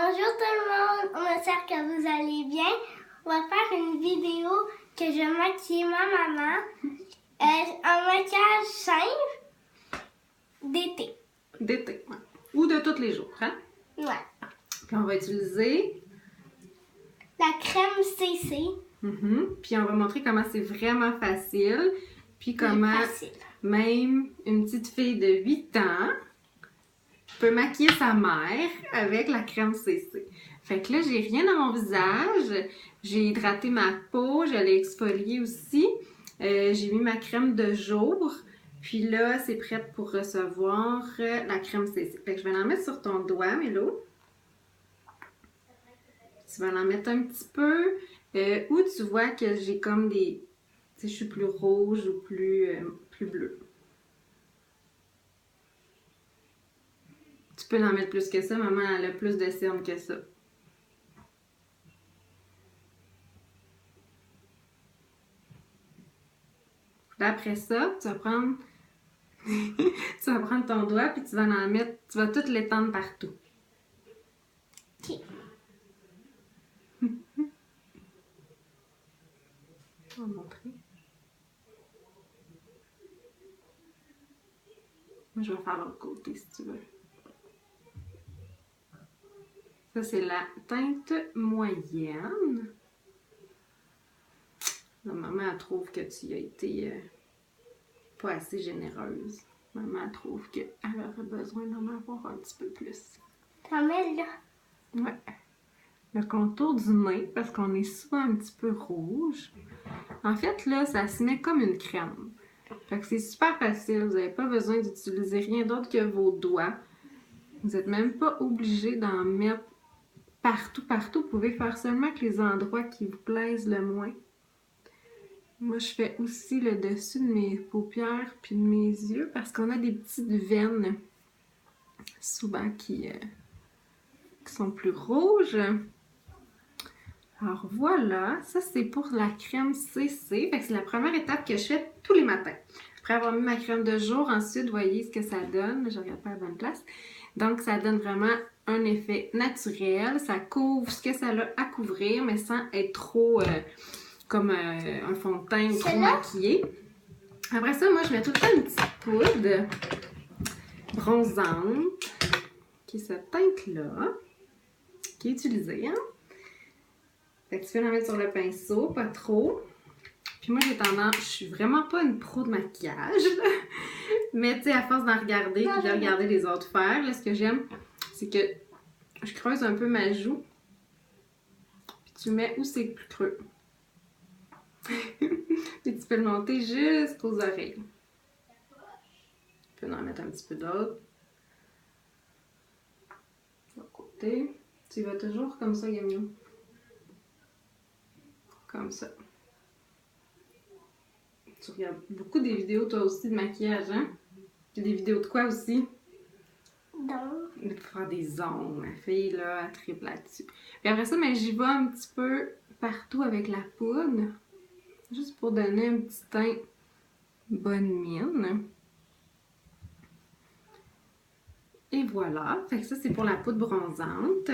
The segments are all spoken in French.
Bonjour tout le monde, on espère que vous allez bien. On va faire une vidéo que je vais maquiller ma maman. Un maquillage simple d'été. D'été, ouais. Ou de tous les jours, hein? Ouais. Puis on va utiliser... La crème CC. Puis on va montrer comment c'est vraiment facile. Puis comment même une petite fille de 8 ans peut maquiller sa mère avec la crème CC. Fait que là, j'ai rien dans mon visage. J'ai hydraté ma peau, je l'ai exfoliée aussi. J'ai mis ma crème de jour. Puis là, c'est prêt pour recevoir la crème CC. Fait que je vais la mettre sur ton doigt, Mélo. Tu vas en mettre un petit peu. Où tu vois que j'ai comme des... Tu sais, je suis plus rouge ou plus bleu. Tu peux en mettre plus que ça. Maman, elle a plus de cernes que ça. Après ça, tu vas prendre... tu vas prendre ton doigt puis tu vas en mettre... Tu vas tout l'étendre partout. OK. On va montrer. Moi, je vais faire l'autre côté si tu veux. Ça, c'est la teinte moyenne. La maman, elle trouve que tu as été pas assez généreuse. Maman, elle trouve qu'elle aurait besoin d'en avoir un petit peu plus. Ça met là. Ouais. Le contour du nez, parce qu'on est souvent un petit peu rouge. En fait, là, ça se met comme une crème. Fait que c'est super facile. Vous n'avez pas besoin d'utiliser rien d'autre que vos doigts. Vous n'êtes même pas obligé d'en mettre partout. Vous pouvez faire seulement que les endroits qui vous plaisent le moins. Moi, je fais aussi le dessus de mes paupières puis de mes yeux parce qu'on a des petites veines souvent qui sont plus rouges. Alors voilà, ça c'est pour la crème CC. Fait que c'est la première étape que je fais tous les matins. Après avoir mis ma crème de jour, ensuite, voyez ce que ça donne. Je regarde pas à la bonne place. Donc, ça donne vraiment un effet naturel. Ça couvre ce que ça a à couvrir, mais sans être trop comme un fond de teint trop maquillé. Après ça, moi, je mets tout le temps une petite poudre bronzante, qui est cette teinte-là, qui est utilisée, hein? Fait que tu peux la mettre sur le pinceau, pas trop. Puis moi, j'ai tendance, je suis vraiment pas une pro de maquillage, mais tu sais, à force d'en regarder puis de regarder les autres faire, là, ce que j'aime, c'est que je creuse un peu ma joue, puis tu mets où c'est plus creux. Puis tu peux le monter jusqu'aux oreilles. Tu peux en mettre un petit peu d'autre. De côté. Tu vas toujours comme ça, Gamio. Comme ça. Tu regardes beaucoup des vidéos, toi aussi, de maquillage, hein? Puis des vidéos de quoi aussi? De faire des ongles. Ma fille, là, elle triple là-dessus. Puis après ça, mais j'y vais un petit peu partout avec la poudre. Juste pour donner un petit teint bonne mine. Et voilà. Fait que ça, c'est pour la poudre bronzante.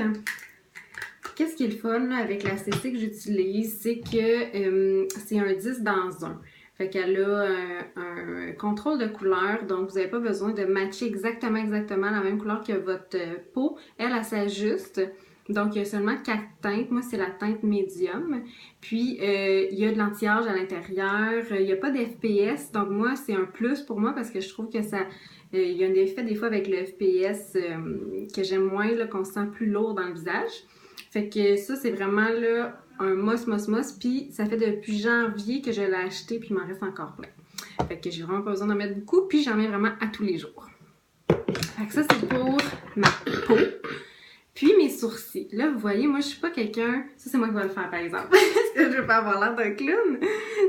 Qu'est-ce qui est le fun là, avec la CC que j'utilise? C'est que c'est un 10 dans 1. Fait qu'elle a un contrôle de couleur, donc vous n'avez pas besoin de matcher exactement la même couleur que votre peau. Elle s'ajuste. Donc, il y a seulement 4 teintes. Moi, c'est la teinte médium. Puis, il y a de l'anti-âge à l'intérieur. Il n'y a pas d'FPS. Donc, moi, c'est un plus pour moi parce que je trouve que ça... il y a un effet des fois avec le FPS que j'aime moins, qu'on se sent plus lourd dans le visage. Fait que ça, c'est vraiment là un must. Puis ça fait depuis janvier que je l'ai acheté, puis il m'en reste encore plein. Fait que j'ai vraiment pas besoin d'en mettre beaucoup, puis j'en mets vraiment à tous les jours. Fait que ça, c'est pour ma peau. Puis mes sourcils. Là, vous voyez, moi, je suis pas quelqu'un... Ça, c'est moi qui vais le faire, par exemple. Parce que je veux pas avoir l'air d'un clown.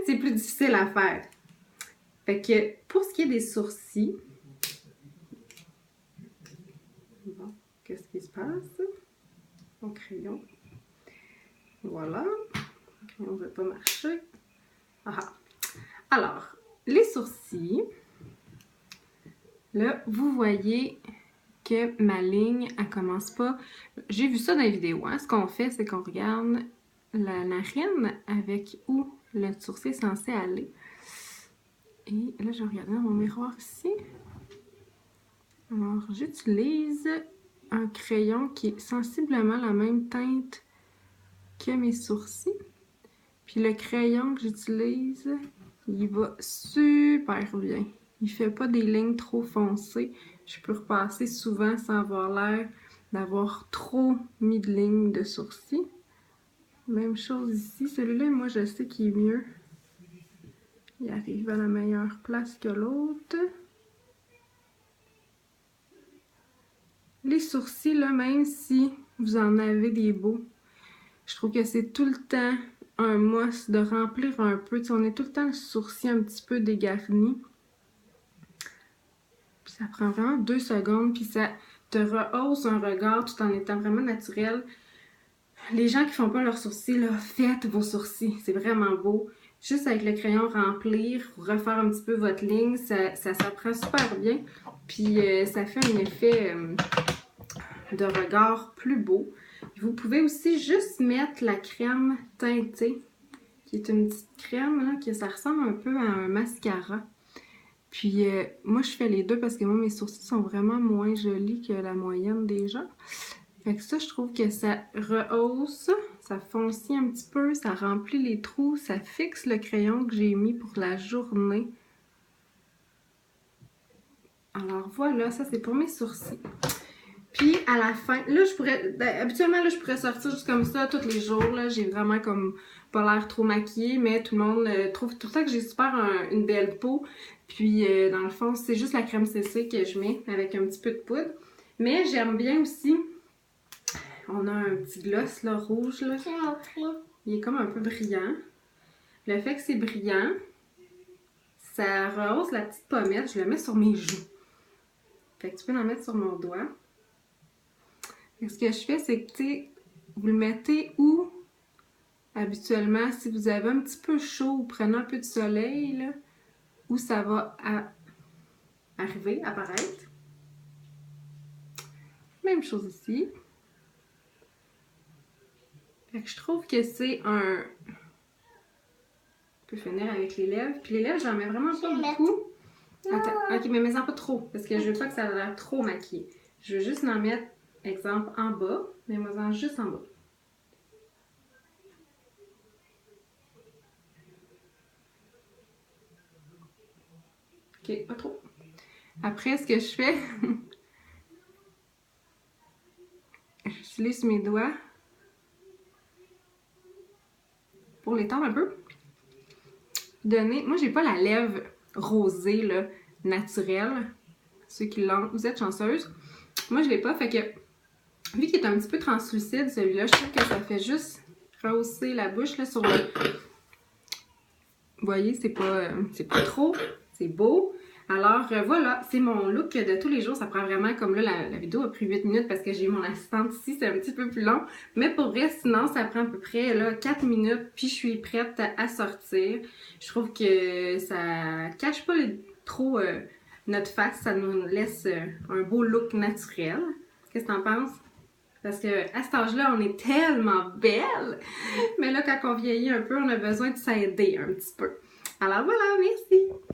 C'est plus difficile à faire. Fait que pour ce qui est des sourcils... Bon, qu'est-ce qui se passe? Mon crayon. Voilà. Le crayon ne veut pas marcher. Ah. Alors, les sourcils. Là, vous voyez que ma ligne, elle commence pas... J'ai vu ça dans les vidéos, hein. Ce qu'on fait, c'est qu'on regarde la narine avec où le sourcil est censé aller. Et là, je regarde dans mon miroir ici. Alors, j'utilise un crayon qui est sensiblement la même teinte que mes sourcils. Puis le crayon que j'utilise, il va super bien. Il fait pas des lignes trop foncées. Je peux repasser souvent sans avoir l'air d'avoir trop mis de lignes de sourcils. Même chose ici. Celui-là, moi, je sais qu'il est mieux. Il arrive à la meilleure place que l'autre. Les sourcils, là, même si vous en avez des beaux, je trouve que c'est tout le temps un must de remplir un peu. Tu sais, on est tout le temps le sourcil un petit peu dégarni. Puis ça prend vraiment 2 secondes, puis ça te rehausse un regard tout en étant vraiment naturel. Les gens qui font pas leurs sourcils, là, faites vos sourcils. C'est vraiment beau. Juste avec le crayon remplir, refaire un petit peu votre ligne, ça s'apprend super bien. Puis ça fait un effet de regard plus beau. Vous pouvez aussi juste mettre la crème teintée, qui est une petite crème, là, que ça ressemble un peu à un mascara. Puis moi, je fais les deux parce que moi, mes sourcils sont vraiment moins jolis que la moyenne des gens. Fait que ça, je trouve que ça rehausse, ça foncit un petit peu, ça remplit les trous, ça fixe le crayon que j'ai mis pour la journée. Alors voilà, ça c'est pour mes sourcils. Puis à la fin, là je pourrais, habituellement là je pourrais sortir juste comme ça tous les jours, là j'ai vraiment comme pas l'air trop maquillée, mais tout le monde trouve tout ça que j'ai super une belle peau. Puis dans le fond, c'est juste la crème CC que je mets avec un petit peu de poudre. Mais j'aime bien aussi, on a un petit gloss là, rouge là. Il est comme un peu brillant. Le fait que c'est brillant, ça rehausse la petite pommette, je le mets sur mes joues. Fait que tu peux en mettre sur mon doigt. Et ce que je fais, c'est que, tu sais, vous le mettez où, habituellement, si vous avez un petit peu chaud ou prenez un peu de soleil, là, où ça va arriver, apparaître. Même chose ici. Fait que je trouve que c'est un... On peut finir avec les lèvres. Puis les lèvres, j'en mets vraiment pas beaucoup. Attends, ok, mais mets-en pas trop, parce que je veux pas que ça a l'air trop maquillé. Je veux juste en mettre, exemple, en bas, mais mets-en juste en bas. Ok, pas trop. Après, ce que je fais, j'utilise mes doigts pour l'étendre un peu. Donner, moi j'ai pas la lèvre rosée là, naturelle. Ceux qui l'ont, vous êtes chanceuse. Moi je l'ai pas, fait que vu qu'il est un petit peu translucide celui-là, je trouve que ça fait juste rehausser la bouche là sur le... Vous voyez, c'est pas trop, c'est beau. Alors voilà, c'est mon look de tous les jours. Ça prend vraiment, comme là, la vidéo a pris 8 minutes parce que j'ai mon assistante ici, c'est un petit peu plus long. Mais pour vrai, sinon, ça prend à peu près là, 4 minutes, puis je suis prête à sortir. Je trouve que ça cache pas trop notre face, ça nous laisse un beau look naturel. Qu'est-ce que t'en penses? Parce que à cet âge-là, on est tellement belle! Mais là, quand on vieillit un peu, on a besoin de s'aider un petit peu. Alors voilà, merci!